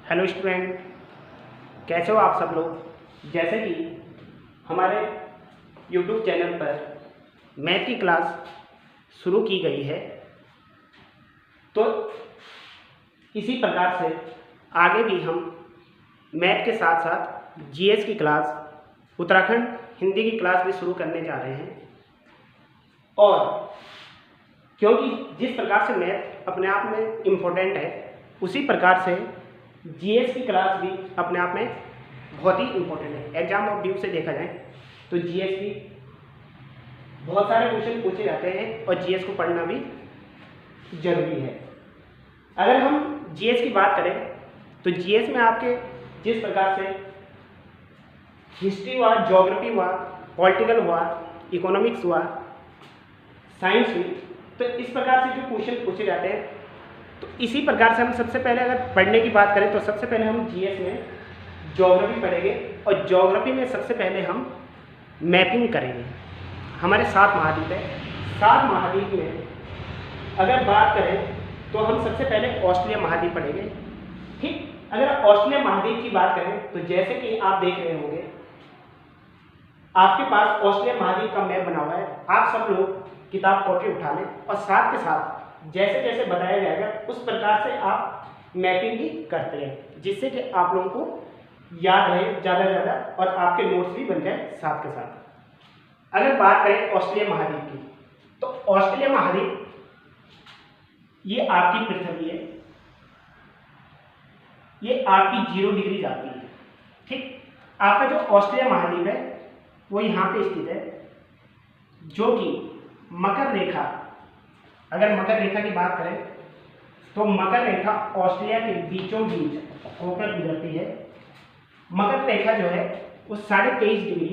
Hello student, कैसे हो आप सब लोग। जैसे कि हमारे यूट्यूब चैनल पर मैथ की क्लास शुरू की गई है, तो इसी प्रकार से आगे भी हम मैथ के साथ साथ जीएस की क्लास, उत्तराखंड हिंदी की क्लास भी शुरू करने जा रहे हैं। और क्योंकि जिस प्रकार से मैथ अपने आप में इम्पोर्टेंट है, उसी प्रकार से जीएस की क्लास भी अपने आप में बहुत ही इम्पोर्टेंट है। एग्जाम ऑफ व्यू से देखा जाए तो जीएस की बहुत सारे क्वेश्चन पूछे जाते हैं और जीएस को पढ़ना भी जरूरी है। अगर हम जीएस की बात करें तो जीएस में आपके जिस प्रकार से हिस्ट्री हुआ, ज्योग्राफी हुआ, पॉलिटिकल हुआ, इकोनॉमिक्स हुआ, साइंस हुई, तो इस प्रकार से जो क्वेश्चन पूछे जाते हैं, तो इसी प्रकार से हम सबसे पहले अगर पढ़ने की बात करें तो सबसे पहले हम जीएस में ज्योग्राफी पढ़ेंगे। और ज्योग्राफी में सबसे पहले हम मैपिंग करेंगे। हमारे 7 महाद्वीप है। 7 महाद्वीप में अगर बात करें तो हम सबसे पहले ऑस्ट्रेलिया महाद्वीप पढ़ेंगे। ठीक, अगर ऑस्ट्रेलिया महाद्वीप की बात करें तो जैसे कि आप देख रहे होंगे, आपके पास ऑस्ट्रेलिया महाद्वीप का मैप बना हुआ है। आप सब लोग किताब कॉपी उठा लें और साथ के साथ जैसे जैसे बताया जाएगा उस प्रकार से आप मैपिंग भी करते हैं, जिससे कि आप लोगों को याद रहे ज़्यादा से ज़्यादा और आपके नोट्स भी बन जाए साथ के साथ। अगर बात करें ऑस्ट्रेलिया महाद्वीप की, तो ऑस्ट्रेलिया महाद्वीप ये आपकी पृथ्वी है, ये आपकी 0 डिग्री जाती है। ठीक, आपका जो ऑस्ट्रेलिया महाद्वीप है वो यहाँ पे स्थित है, जो कि मकर रेखा, अगर मकर रेखा की बात करें तो मकर रेखा ऑस्ट्रेलिया के बीचों बीच होकर गुजरती है। मकर रेखा जो है वो 23.5 डिग्री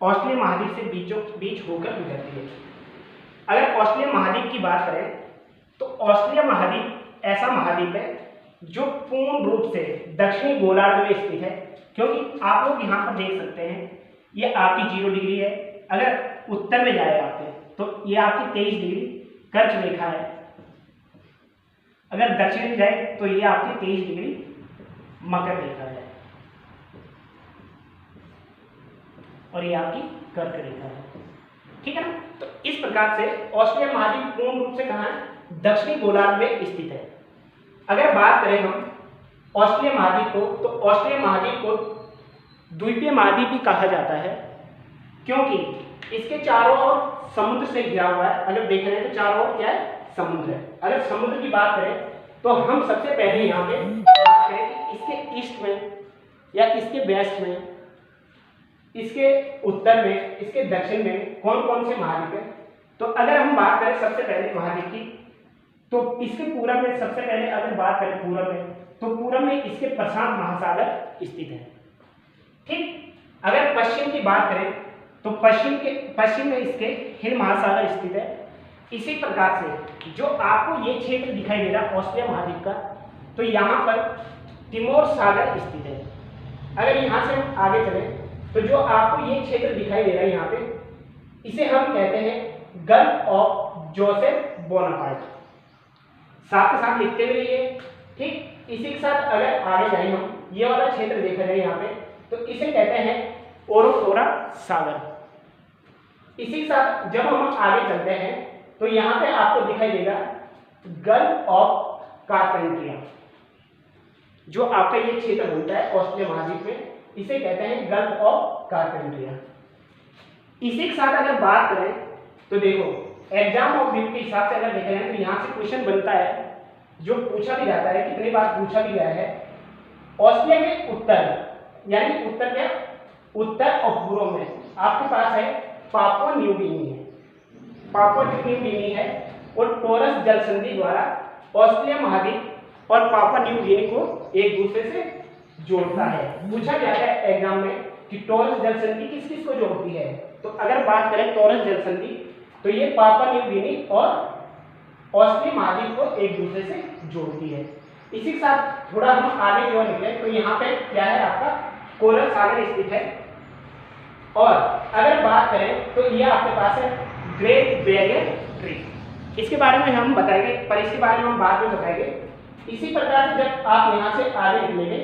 ऑस्ट्रेलिया महाद्वीप से बीचों बीच होकर गुजरती है। अगर ऑस्ट्रेलिया महाद्वीप की बात करें तो ऑस्ट्रेलिया महाद्वीप ऐसा महाद्वीप है जो पूर्ण रूप से दक्षिणी गोलार्ध में स्थित है। क्योंकि आप लोग यहाँ पर देख सकते हैं, ये आपकी 0 डिग्री है। अगर उत्तर में जाए आपके तो ये आपकी 23 डिग्री कर्क रेखा है। अगर दक्षिण में जाए तो ये आपकी 23 डिग्री मकर रेखा है और ये आपकी कर्क रेखा है। ठीक है ना। तो इस प्रकार से ऑस्ट्रेलिया महाद्वीप पूर्ण रूप से कहाँ है? दक्षिणी गोलार्ध में स्थित है। अगर बात करें हम ऑस्ट्रेलिया महाद्वीप को, तो ऑस्ट्रेलिया महाद्वीप को द्वीपीय महाद्वीप भी कहा जाता है, क्योंकि इसके चारों ओर समुद्र से घिरा हुआ है। अगर देख रहे हैं तो चारों ओर क्या है? समुद्र है। अगर समुद्र की बात करें तो हम सबसे पहले यहाँ पे बात करें कि इसके ईस्ट में या इसके वेस्ट में, इसके उत्तर में, इसके दक्षिण में कौन कौन से महाद्वीप है। तो अगर हम बात करें सबसे पहले महाद्वीप की, तो इसके पूरब में सबसे पहले अगर बात करें पूरब में, तो पूरब में इसके प्रशांत महासागर स्थित है। ठीक, अगर पश्चिम की बात करें तो पश्चिम में इसके हिंद महासागर स्थित है। इसी प्रकार से जो आपको ये क्षेत्र दिखाई दे रहा है ऑस्ट्रेलिया महाद्वीप का, तो यहाँ पर तिमोर सागर स्थित है। अगर यहाँ से हम आगे चलें तो जो आपको ये क्षेत्र दिखाई दे रहा है यहाँ पे, इसे हम कहते हैं गल्फ ऑफ जोसेफ बोनापार्ट। साथ के साथ लिखते हुए रहिए। ठीक, इसी के साथ अगर आगे जाए हम, ये वाला क्षेत्र देखा जाए यहाँ पे, तो इसे कहते हैं ओरोफोरा सागर। इसी के साथ जब हम आगे चलते हैं तो यहाँ पे आपको दिखाई देगा गल्फ ऑफ कारपेंट्रिया। जो आपका ये क्षेत्र होता है ऑस्ट्रेलिया महाद्वीप में, इसे कहते हैं गल्फ ऑफ कारपेंट्रिया। इसी के साथ अगर बात करें तो देखो, एग्जाम ऑफ व्यू के हिसाब से अगर देखा जाए तो यहाँ से क्वेश्चन बनता है, जो पूछा भी जाता है, कितनी बार पूछा भी गया है। ऑस्ट्रेलिया के उत्तर, यानी उत्तर क्या, उत्तर और पूर्व में आपके पास है पापुआ न्यू गिनी है। पापुआ न्यू गिनी है और टॉरस जल संधि द्वारा ऑस्ट्रेलिया महाद्वीप और पापुआ न्यू गिनी को एक दूसरे से जोड़ता है। पूछा गया है एग्जाम में कि टॉरस जल संधि किस किस को जोड़ती है। तो अगर बात करें टॉरस जल संधि, तो ये पापुआ न्यू गिनी और ऑस्ट्रेलिया महाद्वीप को एक दूसरे से जोड़ती है। इसी के साथ थोड़ा हम आगे की ओर निकले तो यहाँ पे क्या है, आपका कोरल सागर स्थित है। और अगर बात करें तो ये आपके पास है ग्रेट बैरियर रीफ। इसके बारे में हम बताएंगे, पर इसके बारे में हम बाद में बताएंगे। इसी प्रकार से जब आप यहाँ से आगे निकलेंगे,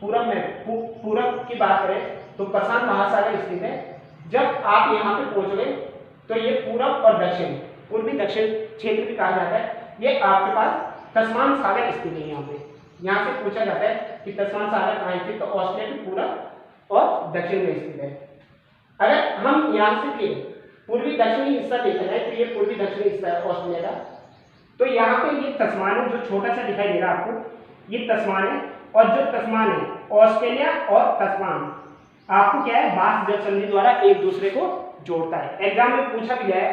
पूरब में पूरब की बात करें तो प्रशांत महासागर स्थित है। जब आप यहाँ पे पहुंचोगे तो ये पूरब और दक्षिण, पूर्वी दक्षिण क्षेत्र भी कहा जाता है। ये आपके पास तस्मान सागर स्थित है। यहाँ से पूछा जाता है कि तस्मान सागर कहाँ स्थित, तो ऑस्ट्रेलिया के पूरब और दक्षिण में स्थित है। अगर हम यहाँ से फिर पूर्वी दक्षिणी हिस्सा देखा जाए तो ये पूर्वी दक्षिणी हिस्सा है ऑस्ट्रेलिया का। तो यहाँ पे ये तस्मान है, जो छोटा सा दिखाई दे रहा है आपको, ये तस्मान है। और जो तस्मान है, ऑस्ट्रेलिया और तस्मान आपको क्या है, बास जल संधि द्वारा एक दूसरे को जोड़ता है। एग्जाम में पूछा भी जाए,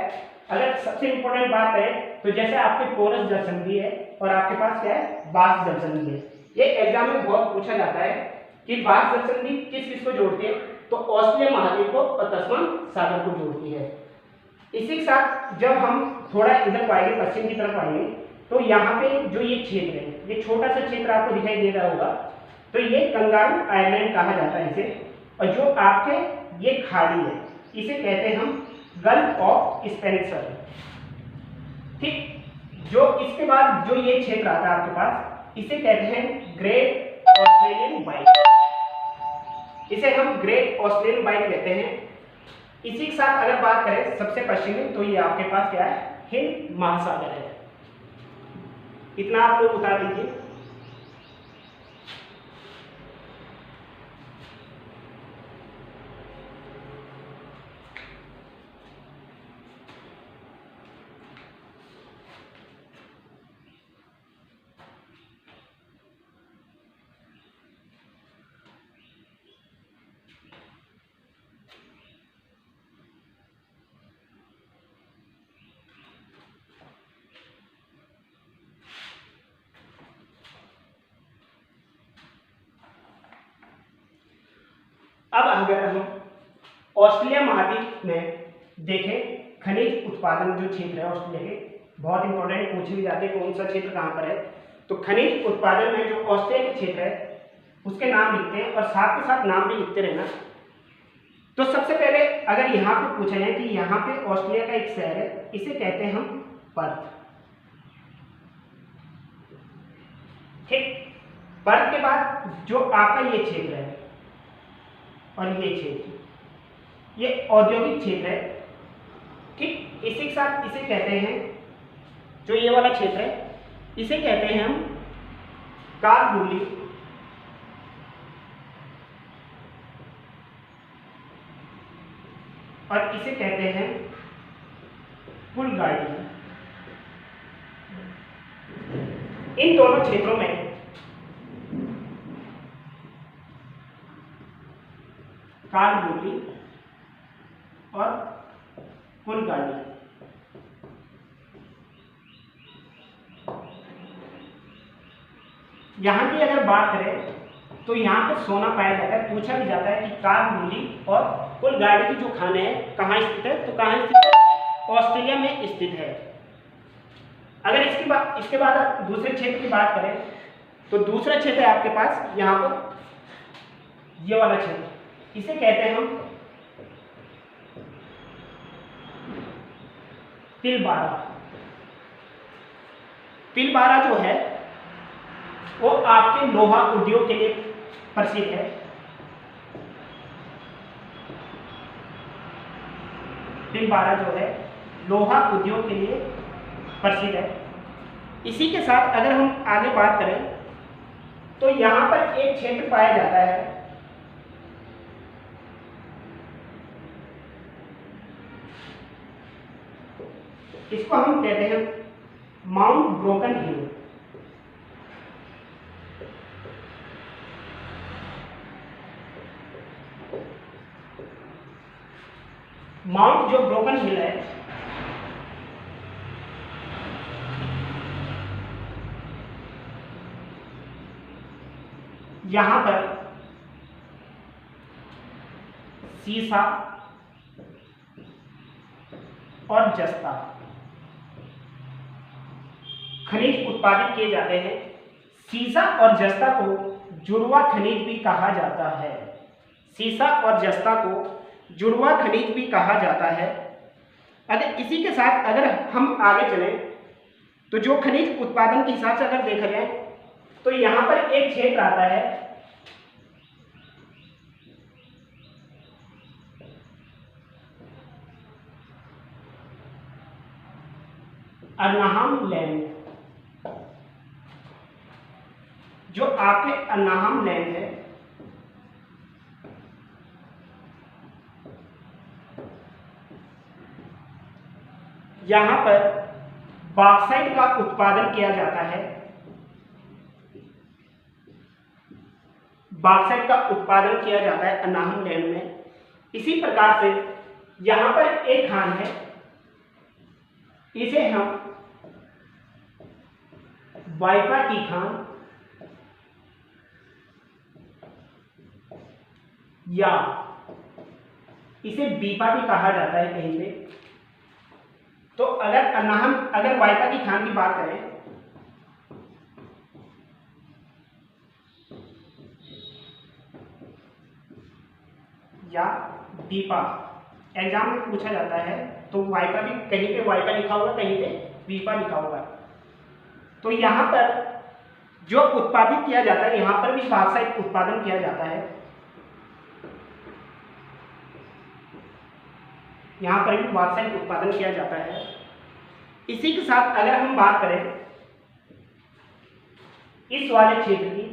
अगर सबसे इंपॉर्टेंट बात है तो जैसे आपके कोरस जल संधि है और आपके पास क्या है, बास जल संधि है। ये एग्जाम में बहुत पूछा जाता है कि बास जल संधि किस किस को जोड़ती है, तो ऑस्ट्रेलिया महाद्वीप को और तस्मान सागर को जोड़ती है। इसी के साथ जब हम थोड़ा इधर आएंगे, पश्चिम की तरफ आएंगे, तो यहाँ पे जो ये क्षेत्र है, ये छोटा सा क्षेत्र आपको दिखाई दे रहा होगा, तो ये कंगारू आइलैंड कहा जाता है इसे। और जो आपके ये खाड़ी है, इसे कहते हैं हम गल्फ ऑफ स्पेंसर। ठीक, जो इसके बाद जो ये क्षेत्र आता है आपके पास, इसे कहते हैं ग्रेट ऑस्ट्रेलियन बाइट। इसे हम ग्रेट ऑस्ट्रेलियन बाइट कहते हैं। इसी के साथ अगर बात करें सबसे पश्चिम में, तो ये आपके पास क्या है, हिंद महासागर है। इतना आप लोग उतार लीजिए। अब अगर हम ऑस्ट्रेलिया महाद्वीप में देखें, खनिज उत्पादन जो क्षेत्र है ऑस्ट्रेलिया के, बहुत इंपॉर्टेंट पूछे भी जाते हैं कौन सा क्षेत्र कहाँ पर है। तो खनिज उत्पादन में जो ऑस्ट्रेलिया के क्षेत्र है उसके नाम लिखते हैं और साथ के साथ नाम भी लिखते रहना। तो सबसे पहले अगर यहाँ पे पूछा जाए कि यहाँ पे ऑस्ट्रेलिया का एक शहर है, इसे कहते हैं हम पर्थ। ठीक, पर्थ के बाद जो आपका ये क्षेत्र है और ये क्षेत्र, ये औद्योगिक क्षेत्र है। ठीक, इसी के साथ इसे कहते हैं, जो ये वाला क्षेत्र है इसे कहते हैं हम कारगुली और इसे कहते हैं कुलगाड़ी। इन दोनों क्षेत्रों में कारगुली और कुलगाड़ी, यहाँ की अगर बात करें तो यहाँ पे सोना पाया जाता है। पूछा भी जाता है कि कारगुली और कुलगाड़ी की जो खाने हैं कहाँ स्थित है, तो कहाँ स्थित है, ऑस्ट्रेलिया में स्थित है। अगर इसके बाद दूसरे क्षेत्र की बात करें तो दूसरा क्षेत्र है आपके पास यहाँ पर ये वाला क्षेत्र, इसे कहते हैं हम पिलबारा। पिलबारा जो है वो आपके लोहा उद्योग के लिए प्रसिद्ध है। पिलबारा जो है लोहा उद्योग के लिए प्रसिद्ध है। इसी के साथ अगर हम आगे बात करें तो यहाँ पर एक क्षेत्र पाया जाता है, इसको हम कहते हैं माउंट ब्रोकन हिल। माउंट जो ब्रोकन हिल है यहां पर सीसा और जस्ता खनिज उत्पादित किए जाते हैं। सीसा और जस्ता को जुड़वा खनिज भी कहा जाता है। सीसा और जस्ता को जुड़वा खनिज भी कहा जाता है। अगर इसी के साथ अगर हम आगे चलें तो जो खनिज उत्पादन के हिसाब से अगर देखा जाए तो यहां पर एक क्षेत्र आता है अन्नाहम लैंड। जो आपके अन्नाहम लैंड है, यहां पर बॉक्साइट का उत्पादन किया जाता है। बॉक्साइट का उत्पादन किया जाता है अन्नाहम लैंड में। इसी प्रकार से यहां पर एक खान है, इसे हम वाइपा की खान या इसे बीपा भी कहा जाता है कहीं पे। तो अगर वाइपा की खान की बात करें या बीपा एग्जाम में पूछा जाता है, तो वाइपा भी कहीं पे वाइपा लिखा होगा, कहीं पे बीपा लिखा होगा। तो यहां पर जो उत्पादित किया जाता है, यहां पर भी बॉक्साइट उत्पादन किया जाता है। यहां पर भी बॉक्साइट उत्पादन किया जाता है। इसी के साथ अगर हम बात करें इस वाले क्षेत्र की,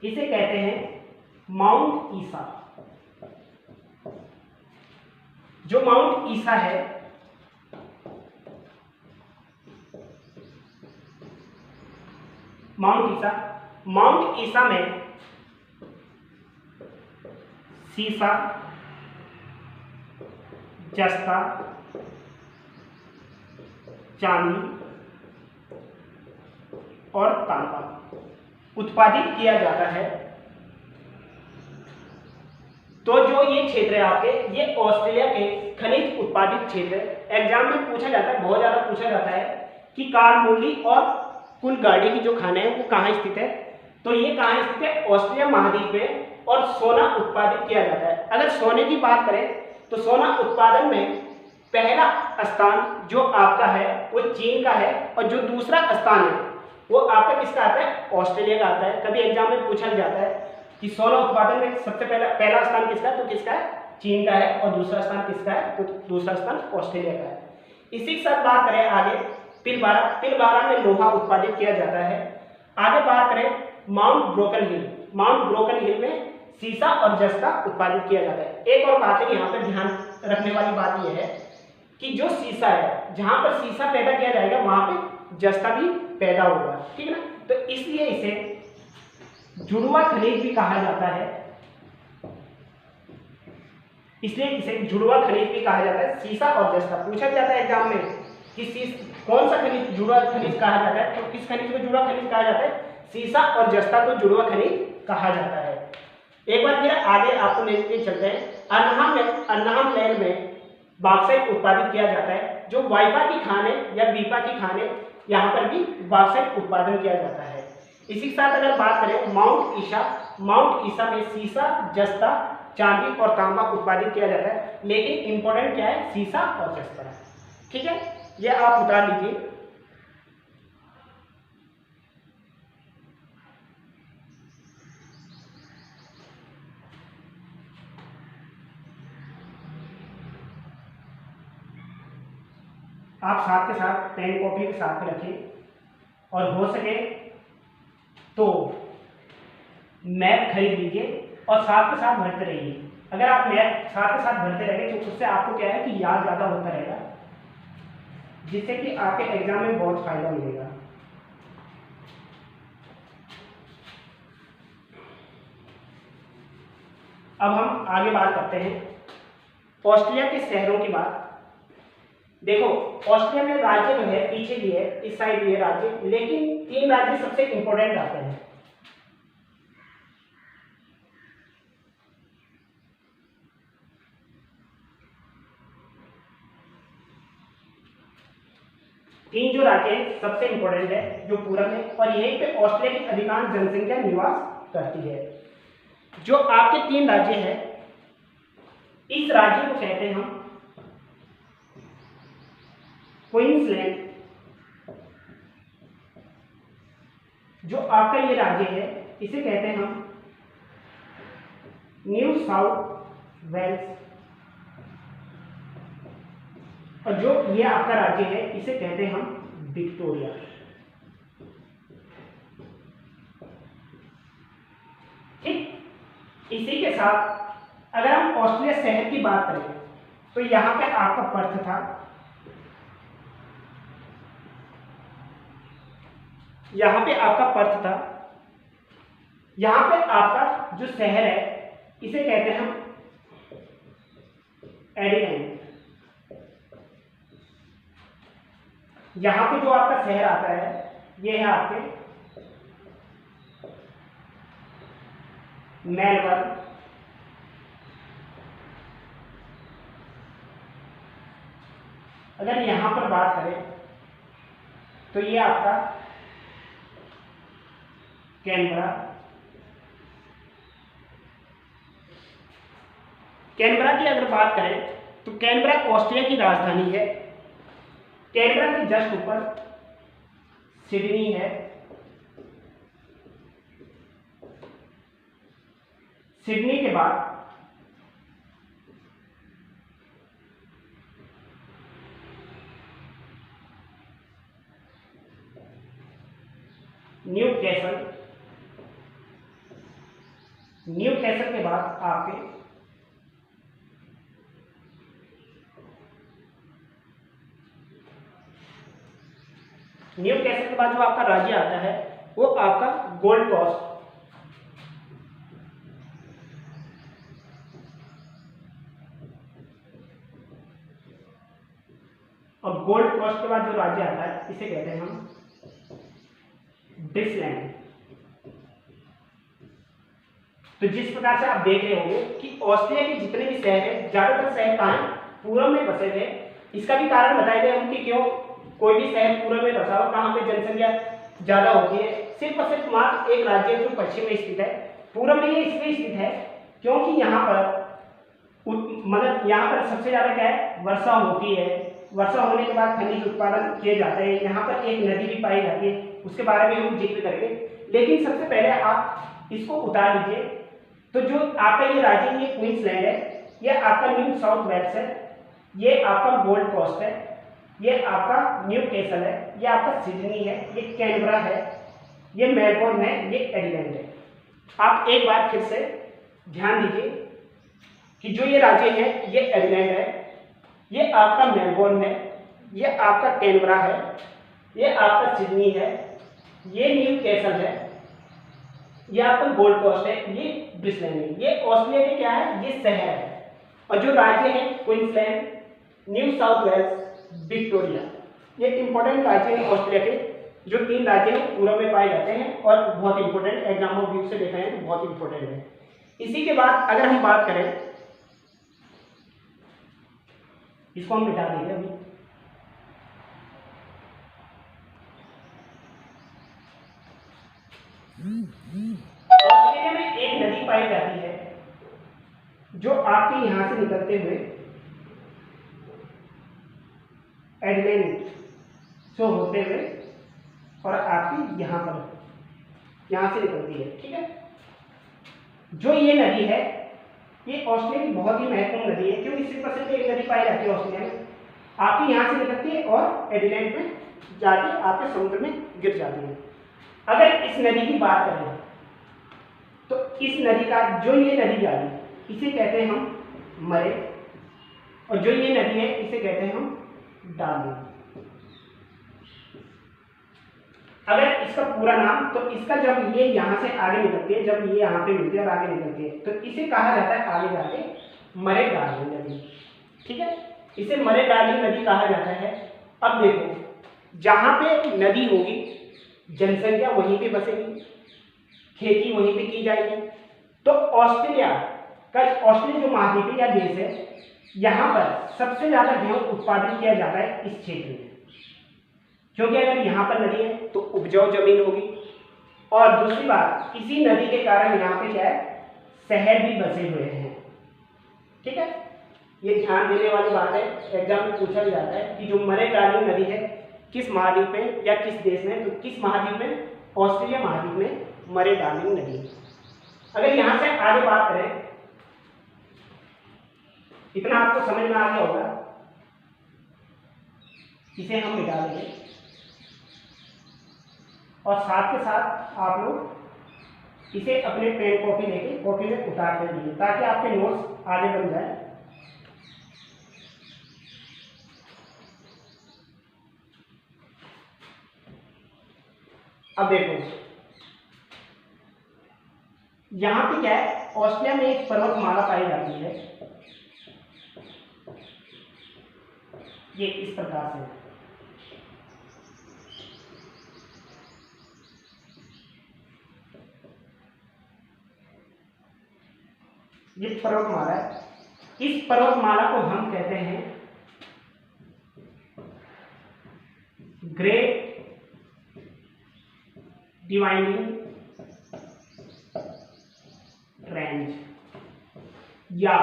इसे कहते हैं माउंट ईसा। जो माउंट ईसा है, माउंट ईसा में सीसा, जस्ता, चांदी और तांबा उत्पादित किया जाता है। तो जो ये क्षेत्र है आपके, ये ऑस्ट्रेलिया के खनिज उत्पादित क्षेत्र है। एग्जाम में पूछा जाता है, बहुत ज्यादा पूछा जाता है कि कारमुरली और कुलगाड़ी की जो खाने हैं वो कहाँ स्थित है। तो ये कहाँ स्थित है? ऑस्ट्रेलिया महाद्वीप में। और सोना उत्पादित किया जाता है। अगर सोने की बात करें तो सोना उत्पादन में पहला स्थान जो आपका है वो चीन का है, और जो दूसरा स्थान है वो आपका किसका आता है? ऑस्ट्रेलिया का आता है। कभी एग्जाम में पूछा जाता है कि सोना उत्पादन में सबसे पहला स्थान किसका है, तो किसका है? चीन का है। और दूसरा स्थान किसका है? तो दूसरा स्थान ऑस्ट्रेलिया का है। इसी के साथ बात करें आगे पिलबारा में लोहा उत्पादित किया जाता है। आगे बात करें माउंट ब्रोकन हिल में सीसा और जस्ता उत्पादित किया जाता है। एक और बात है यहाँ पर ध्यान रखने वाली बात यह है कि जो सीसा है, जहां पर सीसा पैदा किया जाएगा वहां पे जस्ता भी पैदा होगा, ठीक है ना। तो इसलिए इसे जुड़वा खनिज भी कहा जाता है। इसलिए इसे जुड़वा खनिज भी कहा जाता है, सीसा और जस्ता। पूछा जाता है एग्जाम में कि कौन सा खनिज जुड़वा खनिज कहा जाता है, तो किस खनिज को जुड़वा खनिज कहा जाता है? सीसा और जस्ता को जुड़वा खनिज कहा जाता है। एक बार फिर आगे आपको लेके चलते हैं। अन्नाहम लैंड में बॉक्साइट उत्पादित किया जाता है। जो वाइपा की खान है या बीपा की खान है, यहाँ पर भी बॉक्साइट उत्पादन किया जाता है। इसी के साथ अगर बात करें माउंट ईसा में सीसा, जस्ता, चांदी और तांबा उत्पादित किया जाता है। लेकिन इंपॉर्टेंट क्या है? सीसा और जस्ता, ठीक है। ये आप उतार लीजिए। आप साथ के साथ पेन कॉपी के साथ में रखें और हो सके तो मैप खरीद लीजिए और साथ के साथ भरते रहिए। अगर आप मैप साथ के साथ भरते रहेंगे तो उससे आपको क्या है कि याद ज़्यादा होता रहेगा, जिससे कि आपके एग्जाम में बहुत फायदा मिलेगा। अब हम आगे बात करते हैं ऑस्ट्रेलिया के शहरों की बात। देखो ऑस्ट्रेलिया में राज्य जो है पीछे भी है, इस साइड भी है राज्य, लेकिन 3 राज्य सबसे इंपॉर्टेंट आते हैं। तीन जो राज्य सबसे इंपॉर्टेंट है जो पूरब में, और यहीं पे ऑस्ट्रेलिया की अधिकांश जनसंख्या निवास करती है। जो आपके 3 राज्य हैं, इस राज्य को कहते हैं हम क्वींसलैंड, जो आपका ये राज्य है इसे कहते हैं हम न्यू साउथ वेल्स, और जो ये आपका राज्य है इसे कहते हैं हम विक्टोरिया। ठीक, इसी के साथ अगर हम ऑस्ट्रेलिया शहर की बात करें तो यहां पे आपका पर्थ था, यहां पे आपका पर्थ था, यहां पे आपका जो शहर है इसे कहते हैं हम एडिलेड। यहां पे जो आपका शहर आता है ये है आपके मेलबर्न। अगर यहां पर बात करें तो ये आपका कैनबरा। कैनबरा की अगर बात करें तो कैनबरा ऑस्ट्रेलिया की राजधानी है। कैनबरा के जस्ट ऊपर सिडनी है। सिडनी के बाद न्यू कैसल, न्यू कैसल के बाद आपके न्यू कैसल के बाद जो आपका राज्य आता है वो आपका गोल्ड कोस्ट। और गोल्ड कोस्ट के बाद जो राज्य आता है इसे कहते हैं हम ब्रिसलैंड। तो जिस प्रकार से आप देख रहे होंगे कि ऑस्ट्रेलिया के जितने भी शहर हैं ज्यादातर शहर कहाँ हैं, पूर्व में बसे थे। इसका भी कारण बताए गए हम कि क्यों कोई भी शहर पूर्व में बसा हो, कहाँ पे जनसंख्या ज्यादा होती है। सिर्फ और सिर्फ मात्र एक राज्य जो पश्चिम में स्थित है, पूर्व में ये इसलिए स्थित है क्योंकि यहाँ पर मतलब यहाँ पर सबसे ज्यादा क्या है, वर्षा होती है। वर्षा होने के बाद खनिज उत्पादन किए जाते हैं। यहाँ पर एक नदी भी पाई जाती है, उसके बारे में हम जिक्र करेंगे। लेकिन सबसे पहले आप इसको उतार लीजिए। तो जो आपका ये राज्य ये क्वींसलैंड है, ये आपका न्यू साउथ वेल्स है, ये आपका गोल्ड कोस्ट है, ये आपका न्यू कैसल है, ये आपका सिडनी है, ये कैनबरा है, ये मेलबोर्न है, ये एडिलेड है। आप एक बार फिर से ध्यान दीजिए कि जो ये राज्य है ये एडिलेड है, ये आपका मेलबोर्न है, ये आपका कैनबरा है, ये आपका सिडनी है, ये न्यू कैसल है, ये आपका गोल्ड कोस्ट है, ये ब्रिसबेन है। ये ऑस्ट्रेलिया के क्या है, ये शहर है। और जो राज्य है Queensland, New South Wales, Victoria, ये इंपॉर्टेंट राज्य है ऑस्ट्रेलिया के। जो 3 राज्य हैं पूर्व में पाए जाते हैं और बहुत इंपॉर्टेंट, एग्जाम ऑफ व्यू से देखा है तो बहुत इंपॉर्टेंट है। इसी के बाद अगर हम बात करें, इसको हम मिटा देंगे अभी। ऑस्ट्रेलिया में एक नदी पाई जाती है जो आपके यहां से निकलते हुए एडिलेड से होते हुए और आपकी यहां से निकलती है। ठीक है, जो ये नदी है ये ऑस्ट्रेलिया की बहुत ही महत्वपूर्ण नदी है क्योंकि सिर्फ और सिर्फ एक नदी पाई जाती है ऑस्ट्रेलिया में। आपकी यहाँ से निकलती है और एडिलेड में जाके आपके समुद्र में गिर जाती है। अगर इस नदी की बात करें तो इस नदी का जो ये नदी जा रही है इसे कहते हैं हम मरे, और जो ये नदी है इसे कहते हैं हम डार्लिंग। अगर इसका पूरा नाम, तो इसका जब ये यहाँ से आगे निकलती है, जब ये यहाँ पे मिलती है और आगे निकलती है तो इसे कहा जाता है आगे जाके मरे डार्लिंग नदी। ठीक है, इसे मरे डार्लिंग नदी कहा जाता है। अब देखो, जहाँ पे नदी होगी जनसंख्या वहीं पे बसेगी, खेती वहीं पे की जाएगी। तो ऑस्ट्रेलिया जो महाद्वीप या देश है, यहाँ पर सबसे ज्यादा गेहूं उत्पादन किया जाता है इस क्षेत्र में, क्योंकि अगर यहाँ पर नदी है तो उपजाऊ जमीन होगी। और दूसरी बात, इसी नदी के कारण यहाँ पे क्या है, शहर भी बसे हुए हैं। ठीक है, ये ध्यान देने वाली बात है, एग्जाम में पूछा जाता है कि जो मरे डार्लिंग नदी है किस महाद्वीप में या किस देश में, तो किस महाद्वीप में, ऑस्ट्रेलिया महाद्वीप में मरे दार्जिलिंग नदी है। अगर यहाँ से आगे बात करें, इतना आपको समझ में आ गया होगा, इसे हम मिटा देंगे और साथ के साथ आप लोग इसे अपने पेन कॉपी लेके कॉपी में उतार कर दीजिए ताकि आपके नोट्स आगे बन जाए। अब देखो यहाँ पे क्या है, ऑस्ट्रेलिया में एक पर्वतमाला पाई जाती है, ये इस प्रकार से। ये पर्वतमाला है, इस पर्वतमाला को हम कहते हैं ग्रेट डिवाइडिंग रेंज या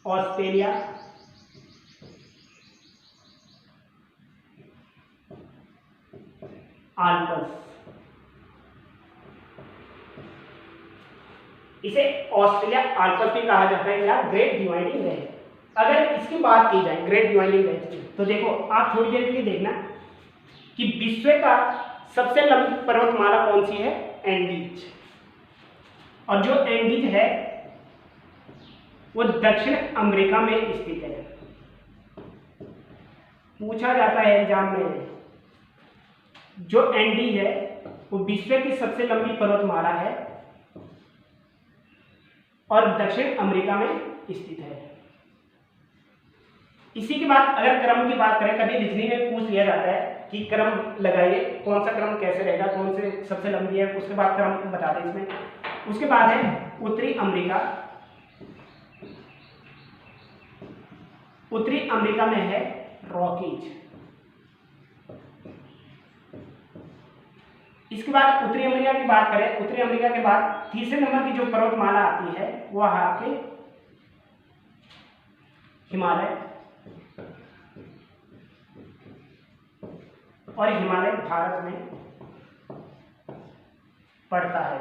ऑस्ट्रेलिया आल्प्स। इसे ऑस्ट्रेलिया आल्प्स भी कहा जाता है या ग्रेट डिवाइडिंग रेंज। अगर इसकी बात की जाए ग्रेट डिवाइडिंग रेंज की, तो देखो आप थोड़ी देर के लिए देखना कि विश्व का सबसे लंबी पर्वतमाला कौन सी है, एंडीज। और जो एंडीज है वो दक्षिण अमेरिका में स्थित है। पूछा जाता है एग्जाम में, जो एंडीज है वो विश्व की सबसे लंबी पर्वतमाला है और दक्षिण अमेरिका में स्थित है। इसी के बाद अगर क्रम की बात करें, कभी रीजनिंग में पूछ लिया जाता है कि क्रम लगाइए, कौन सा क्रम कैसे रहेगा, कौन से सबसे लंबी है, उसके बाद क्रम बता दें इसमें। उसके बाद है उत्तरी अमेरिका। उत्तरी अमेरिका में है रॉकीज। इसके बाद उत्तरी अमेरिका की बात करें, उत्तरी अमेरिका के बाद तीसरे नंबर की जो पर्वतमाला आती है वह है आपके हिमालय। और हिमालय भारत में पड़ता है।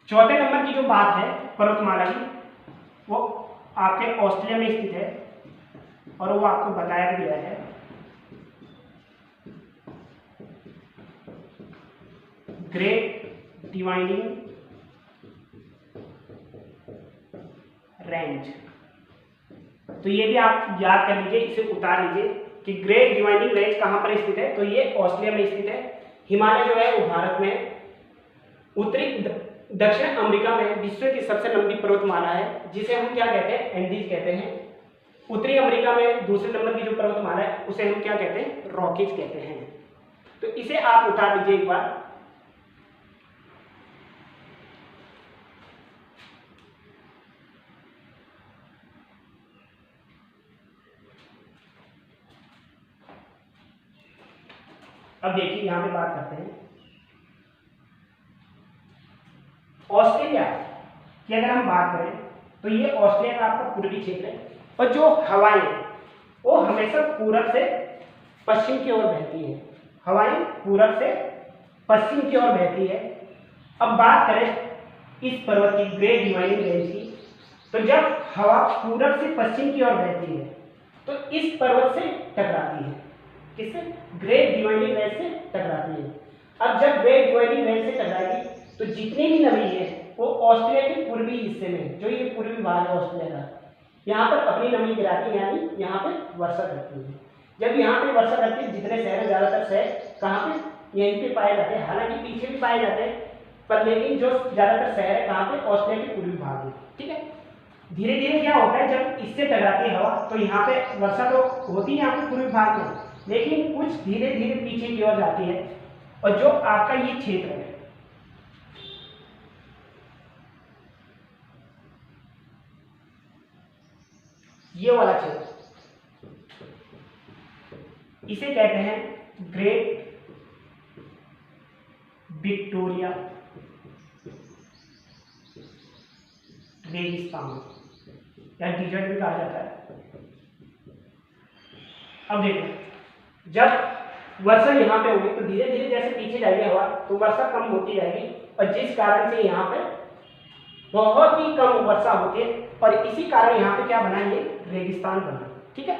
चौथे नंबर की जो बात है पर्वतमाला की, वो आपके ऑस्ट्रेलिया में स्थित है और वो आपको बताया गया है। Great dividing range. तो ये भी आप याद कर लीजिए, इसे उतार लीजिए कि ग्रेट डिवाइडिंग रेंज कहां पर स्थित है, तो ये ऑस्ट्रेलिया में स्थित है। हिमालय जो है वो भारत में, उत्तरी दक्षिण अमेरिका में विश्व की सबसे लंबी पर्वतमाला है जिसे हम क्या कहते हैं, एंडीज कहते हैं। उत्तरी अमेरिका में दूसरे नंबर की जो पर्वतमाला है उसे हम क्या कहते हैं, रॉकीज कहते हैं। तो इसे आप उतार लीजिए एक बार। अब देखिए यहां पे बात करते हैं ऑस्ट्रेलिया की। अगर हम बात करें तो ये ऑस्ट्रेलिया का आपका पूर्वी क्षेत्र है और जो हवाएं वो हमेशा पूरब से पश्चिम की ओर बहती है। हवाएं पूरब से पश्चिम की ओर बहती है। अब बात करें इस पर्वत की ग्रेट डिवाइडिंग रेंज की, तो जब हवा पूरब से पश्चिम की ओर बहती है तो इस पर्वत से टकराती है। किससे, ग्रेट डिवाइडिंग रेंज से टकराती है। अब जब ग्रेट डिवाइडिंग रेंज से टकराएगी तो जितनी भी नमी है वो ऑस्ट्रेलिया के पूर्वी हिस्से में, जो ये पूर्वी भाग है ऑस्ट्रेलिया का, यहाँ पर अपनी नमी गिराती है, यानी यहाँ पे वर्षा करती है। जब यहाँ पे वर्षा करती है, जितने शहर ज्यादातर शहर कहाँ पे, यहीं पे पाए जाते हैं। हालांकि पीछे भी पाए जाते हैं पर लेकिन जो ज्यादातर शहर है कहाँ पे, ऑस्ट्रेलिया के पूर्वी भाग में। ठीक है, धीरे धीरे क्या होता है, जब इससे टकराती है हवा तो यहाँ पे वर्षा तो होती है यहाँ पे पूर्वी भाग में, लेकिन कुछ धीरे धीरे पीछे की ओर जाती है। और जो आपका ये क्षेत्र है, ये वाला क्षेत्र, इसे कहते हैं ग्रेट विक्टोरिया रेगिस्तान या डिजर्ट भी कहा जाता है। अब देखो जब वर्षा यहाँ पे होगी तो धीरे धीरे जैसे पीछे जाएगी हवा तो वर्षा कम होती जाएगी, और जिस कारण से यहाँ पे बहुत ही कम वर्षा होती है, और इसी कारण यहाँ पे क्या बना, ये रेगिस्तान बना। ठीक है,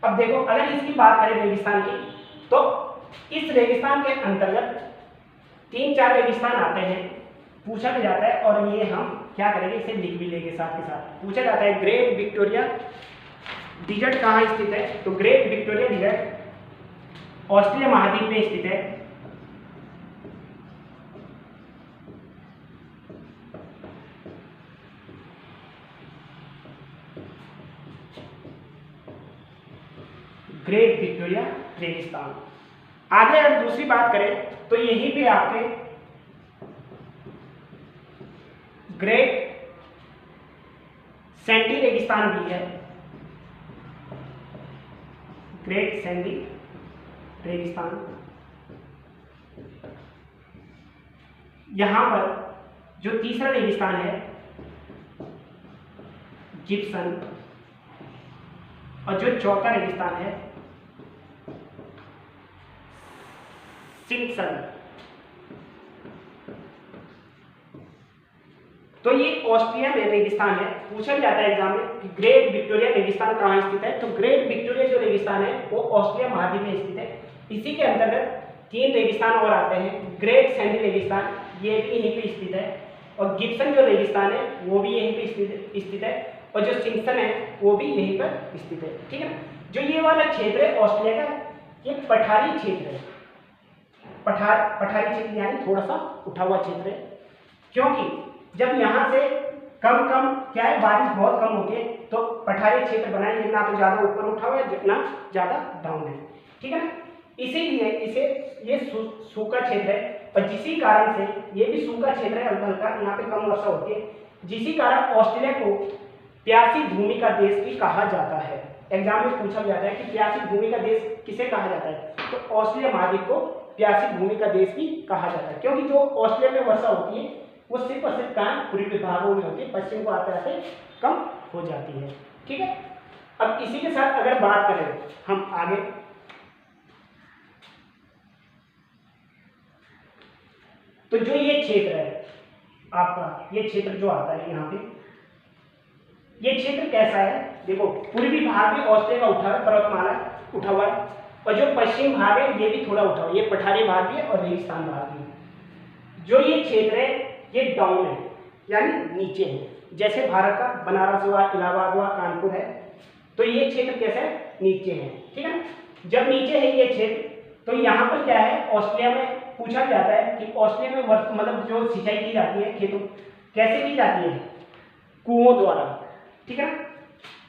अब देखो अगर इसकी बात करें रेगिस्तान की, तो इस रेगिस्तान के अंतर्गत 3-4 रेगिस्तान आते हैं, पूछा भी जाता है, और ये हम क्या करेंगे, इसे लिख भी लेंगे साथ के साथ। पूछा जाता है ग्रेट विक्टोरिया डिजर्ट कहाँ स्थित है, तो ग्रेट विक्टोरिया डिजर्ट ऑस्ट्रेलिया महाद्वीप में स्थित है। ग्रेट विक्टोरिया रेगिस्तान। आगे अगर दूसरी बात करें तो यहीं पे आपके ग्रेट सैंडी रेगिस्तान भी है, ग्रेट सैंडी रेगिस्तान। यहां पर जो तीसरा रेगिस्तान है गिब्सन, और जो चौथा रेगिस्तान है सिम्पसन। तो ये ऑस्ट्रिया में रेगिस्तान है। पूछा जाता है एग्जाम में कि ग्रेट विक्टोरिया रेगिस्तान कहाँ स्थित है, तो ग्रेट विक्टोरिया जो रेगिस्तान है वो ऑस्ट्रिया महाद्वीप में स्थित है। इसी के अंतर्गत 3 रेगिस्तान और आते हैं, ग्रेट सैंडी रेगिस्तान ये भी यहीं पे स्थित है, और गिब्सन जो रेगिस्तान है वो भी यहीं पे स्थित है, और जो सिम्पसन है वो भी यहीं पर स्थित है। ठीक है ना, जो ये वाला क्षेत्र है ऑस्ट्रेलिया का, ये पठारी क्षेत्र है। पठारी क्षेत्र यानी थोड़ा सा उठा हुआ क्षेत्र है, क्योंकि जब यहाँ से कम क्या है, बारिश बहुत कम होती है, तो पठारी क्षेत्र बनाए, जितना तो ज़्यादा ऊपर उठा हुआ है, जितना ज़्यादा डाउन है। ठीक है ना, इसीलिए इसे ये सूखा क्षेत्र है, और जिसी कारण से ये भी सूखा क्षेत्र है, हल्का हल्का यहाँ पे कम वर्षा होती है, जिसी कारण ऑस्ट्रेलिया को प्यासी भूमि का देश भी कहा जाता है। एग्जाम में पूछा जाता है कि प्यासी भूमि का देश किसे कहा जाता है, तो ऑस्ट्रेलिया महाद्वीप को प्यासी भूमि का देश भी कहा जाता है, क्योंकि जो ऑस्ट्रेलिया में वर्षा होती है वो सिर्फ और सिर्फ कहाँ, पूर्वी भागों में होती है, पश्चिम को आते आते कम हो जाती है। ठीक है, अब इसी के साथ अगर बात करें हम आगे, तो जो ये क्षेत्र है आपका, ये क्षेत्र जो आता है यहाँ पे, ये क्षेत्र कैसा है, देखो पूर्वी भाग में ऑस्ट्रेलिया का उठा है, पर्वतमाला उठा हुआ है, और जो पश्चिम भाग है ये भी थोड़ा उठा हुआ है, ये पठारी भाग भी है और रेगिस्तान भाग भी है। जो ये क्षेत्र है ये डाउन है, यानी नीचे है। जैसे भारत का बनारस हुआ, इलाहाबाद हुआ, कानपुर है, तो ये क्षेत्र कैसा है, नीचे है। ठीक है, जब नीचे है ये क्षेत्र, तो यहाँ पर क्या है, ऑस्ट्रेलिया में पूछा जाता है कि ऑस्ट्रेलिया में मतलब जो सिंचाई की जाती है खेतों, कैसे की जाती है, कुओं द्वारा। ठीक है,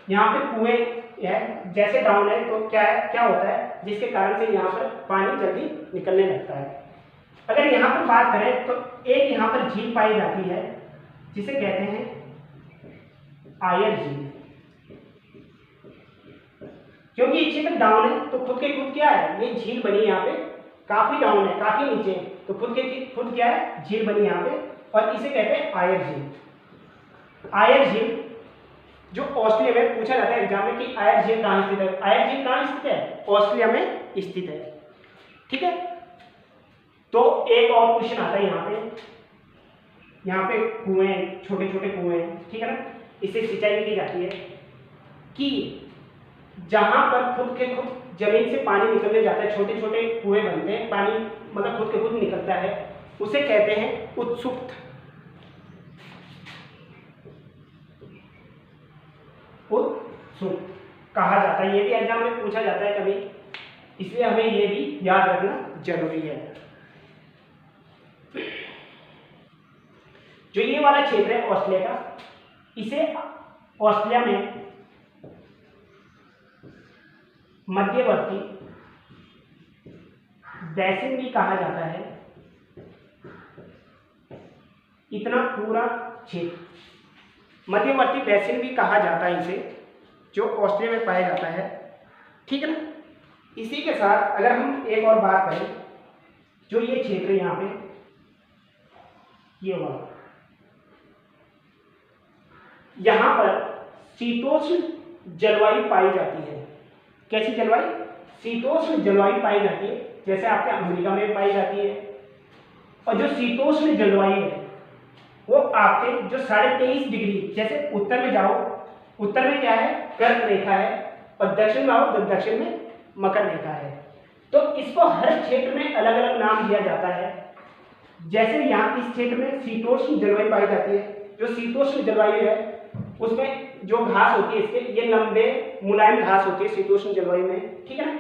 यहाँ पे कुएं है, जैसे डाउन है तो क्या होता है, जिसके कारण से यहाँ पर पानी जल्दी निकलने लगता है। अगर यहाँ पर बात करें तो एक यहाँ पर झील पाई जाती है जिसे कहते हैं आयर झील, क्योंकि ये क्षेत्र डाउन है तो खुद के खुद क्या है, ये झील बनी यहाँ पे, काफी डाउन है, काफी नीचे है, तो खुद क्या है, झील बनी यहाँ पे, और इसे कहते हैं आयर झील। आयर झील जो ऑस्ट्रेलिया में पूछा जाता है एग्जाम में कि आयर झील कहाँ स्थित है, आयर झील कहाँ स्थित है, ऑस्ट्रेलिया में स्थित है। ठीक है, तो एक और क्वेश्चन आता है यहाँ पे कुएं, छोटे छोटे कुएं, ठीक है ना, इससे सिंचाई की जाती है कि जहां पर खुद के खुद जमीन से पानी निकलने जाता है, छोटे छोटे कुएं बनते हैं, पानी मतलब खुद के खुद निकलता है, उसे कहते हैं उत्सुप्त। उत्सुप्त कहा जाता है, ये भी एग्जाम में पूछा जाता है कभी, इसलिए हमें ये भी याद रखना जरूरी है। जो ये वाला क्षेत्र है ऑस्ट्रेलिया का, इसे ऑस्ट्रेलिया में मध्यवर्ती बेसिन भी कहा जाता है। इतना पूरा क्षेत्र मध्यवर्ती बेसिन भी कहा जाता है इसे, जो ऑस्ट्रेलिया में पाया जाता है। ठीक है ना, इसी के साथ अगर हम एक और बात करें, जो ये क्षेत्र यहाँ पे ये वाला, यहाँ पर शीतोष्ण जलवायु पाई जाती है। कैसी जलवायु, शीतोष्ण जलवायु पाई जाती है, जैसे आपके अमेरिका में पाई जाती है। और जो शीतोष्ण जलवायु है वो आपके जो 23.5 डिग्री, जैसे उत्तर में जाओ, उत्तर में क्या है, कर्क रेखा है, और दक्षिण में आओ तो दक्षिण में मकर रेखा है। तो इसको हर क्षेत्र में अलग अलग नाम दिया जाता है। जैसे यहाँ इस क्षेत्र में शीतोष्ण जलवायु पाई जाती है। जो शीतोष्ण जलवायु है उसमें जो घास होती है इसके, ये लंबे मुलायम घास होती है शीतोष्ण जलवायु में, ठीक है ना।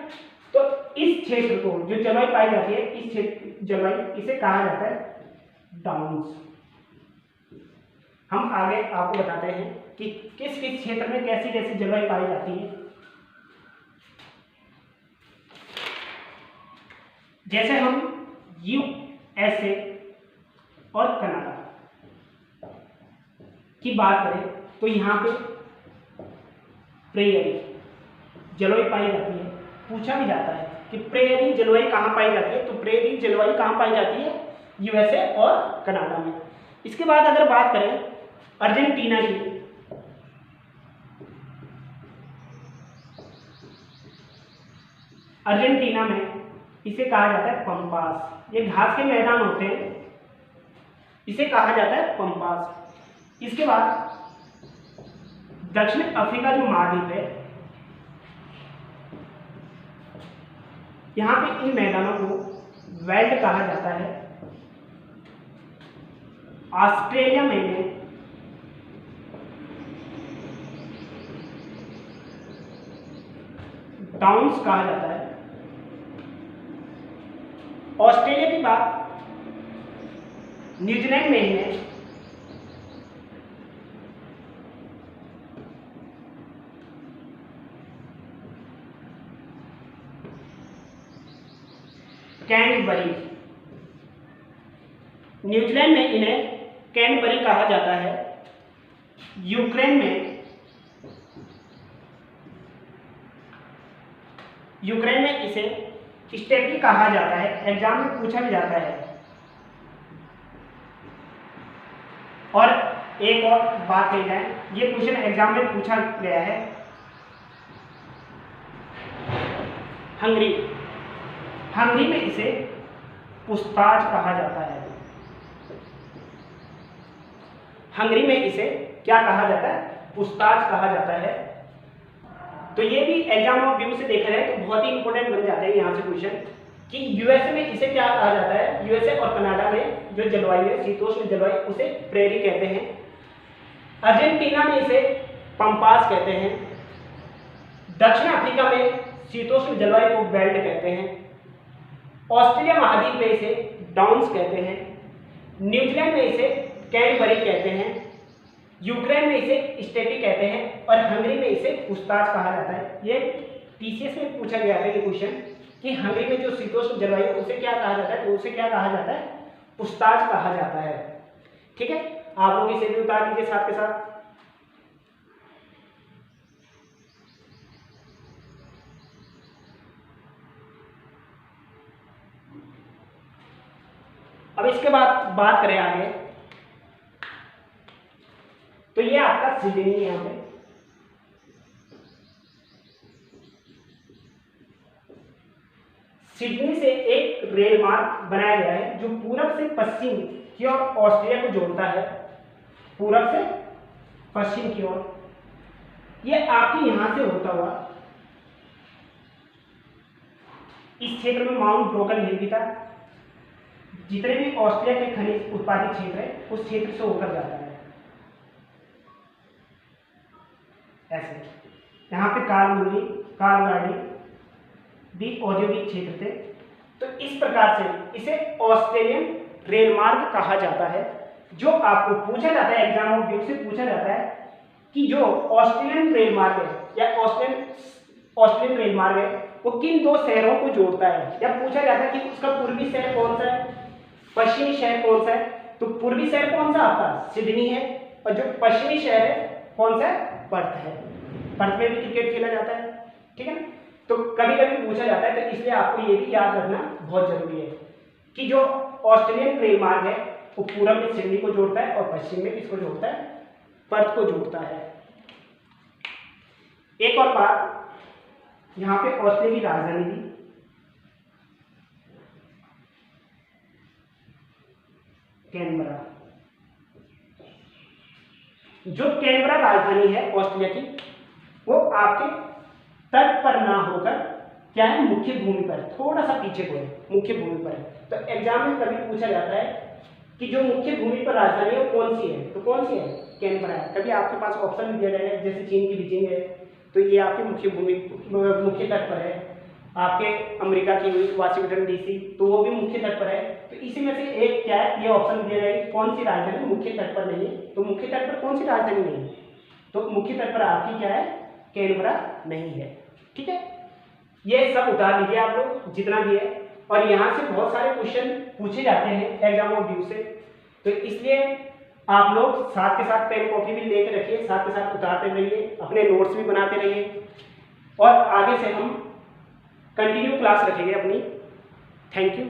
तो इस क्षेत्र को जो जलवायु पाई जाती है, इस क्षेत्र जलवायु, इसे कहा जाता है डाउन्स। हम आगे आपको बताते हैं कि किस किस क्षेत्र में कैसी कैसी जलवायु पाई जाती है। जैसे हम यूएसए और कनाडा की बात करें तो यहाँ पे प्रेयरी जलवायु पाई जाती है। पूछा भी जाता है कि प्रेयरी जलवायु कहाँ पाई जाती है, तो प्रेयरी जलवायु कहाँ पाई जाती है, यूएसए और कनाडा में। इसके बाद अगर बात करें अर्जेंटीना की, अर्जेंटीना में इसे कहा जाता है पंपास। ये घास के मैदान होते हैं, इसे कहा जाता है पंपास। इसके बाद दक्षिण अफ्रीका जो महाद्वीप है, यहाँ पे इन मैदानों को वेल्ड कहा जाता है। ऑस्ट्रेलिया में इन्हें डाउन्स कहा जाता है। ऑस्ट्रेलिया की बात, न्यूजीलैंड में इन्हें कैनबरी, न्यूजीलैंड में इन्हें कैनबरी कहा जाता है। यूक्रेन में इसे स्टेपी कहा जाता है। एग्जाम में पूछा भी जाता है। और एक और बात कही जाए, ये क्वेश्चन एग्जाम में पूछा गया है। हंगरी में इसे पुस्ताज कहा जाता है। हंगरी में इसे क्या कहा जाता है, पुस्ताज कहा जाता है। तो ये भी एग्जाम ऑफ व्यू से देखा जाए तो बहुत ही इंपॉर्टेंट बन जाता है यहाँ से क्वेश्चन कि यूएसए में इसे क्या कहा जाता है। यूएसए और कनाडा में जो जलवायु है, शीतोष्ण जलवायु, उसे प्रेरी कहते हैं। अर्जेंटीना में इसे पंपास कहते हैं। दक्षिण अफ्रीका में शीतोष्ण जलवायु को बेल्ट कहते हैं। ऑस्ट्रेलिया महाद्वीप में इसे डाउन्स कहते हैं। न्यूजीलैंड में इसे कैनबरी कहते हैं। यूक्रेन में इसे स्टेपी कहते हैं और हंगरी में इसे पुस्ताज कहा जाता है। ये टीसीएस में पूछा गया है ये क्वेश्चन कि हंगरी में जो शीतोष्ण जलवायु उसे क्या कहा जाता है, तो उसे क्या कहा जाता है, पुस्ताज कहा जाता है। ठीक है, आप लोग इसे भी उतार लीजिए साथ के साथ। अब इसके बाद बात करें आगे, तो ये आपका सिडनी है। यहाँ पे सिडनी से एक रेल मार्ग बनाया गया है जो पूरब से पश्चिम की ओर ऑस्ट्रेलिया को जोड़ता है। पूरब से पश्चिम की ओर ये आपके यहां से होता हुआ इस क्षेत्र में माउंट ब्रोकन हिल भी था। जितने भी ऑस्ट्रेलिया के खनिज उत्पादित क्षेत्र है उस क्षेत्र से होकर जाता है। ऐसे यहाँ पे कार गाड़ी भी औद्योगिक क्षेत्र थे। तो इस प्रकार से इसे ऑस्ट्रेलियन रेल मार्ग कहा जाता है। जो आपको पूछा जाता है, एग्जाम ऑफ व्यू से पूछा जाता है कि जो ऑस्ट्रेलियन रेल मार्ग है या ऑस्ट्रेलियन रेल मार्ग है वो किन दो शहरों को जोड़ता है, या पूछा जाता है कि उसका पूर्वी शहर कौन सा है, पश्चिमी शहर कौन सा है। तो पूर्वी शहर कौन सा आपका सिडनी है, और जो पश्चिमी शहर है कौन सा है, पर्थ है। पर्थ में भी क्रिकेट खेला जाता है। ठीक है ना, तो कभी कभी पूछा जाता है, तो इसलिए आपको ये भी याद रखना बहुत जरूरी है कि जो ऑस्ट्रेलियन रेल मार्ग है वो पूरब में सिडनी को जोड़ता है और पश्चिम में किसको जोड़ता है, पर्थ को जोड़ता है। एक और बात, यहाँ पे ऑस्ट्रेलिया की राजधानी दी, कैनबरा। जो कैनबरा राजधानी है ऑस्ट्रेलिया की, वो आपके तट पर ना होकर क्या है, मुख्य भूमि पर, थोड़ा सा पीछे को है, मुख्य भूमि पर है। तो एग्जाम में कभी पूछा जाता है कि जो मुख्य भूमि पर राजधानी है वो कौन सी है, तो कौन सी है, कैनबरा है। कभी आपके पास ऑप्शन भी दिया जाएगा, जैसे चीन की बीजिंग है तो ये आपके मुख्य भूमि, मुख्य तट पर है। आपके अमेरिका की हुई वाशिंगटन डीसी, तो वो भी मुख्य तट पर है। तो इसी में से एक क्या है, ये ऑप्शन दिया जाएगा कौन सी राजधानी मुख्य तट पर नहीं है। तो मुख्य तट पर कौन सी राजधानी नहीं है, तो मुख्य तट पर आपकी क्या है, कैनबरा नहीं है। ठीक है, ये सब उतार लीजिए आप लोग जितना भी है, और यहाँ से बहुत सारे क्वेश्चन पूछे जाते हैं एग्जाम ऑफ व्यू से, तो इसलिए आप लोग साथ के साथ पेन कॉपी भी लेकर रखिए, साथ के साथ उतारते रहिए, अपने नोट्स भी बनाते रहिए, और आगे से हम कंटिन्यू क्लास रखेंगे अपनी। Thank you.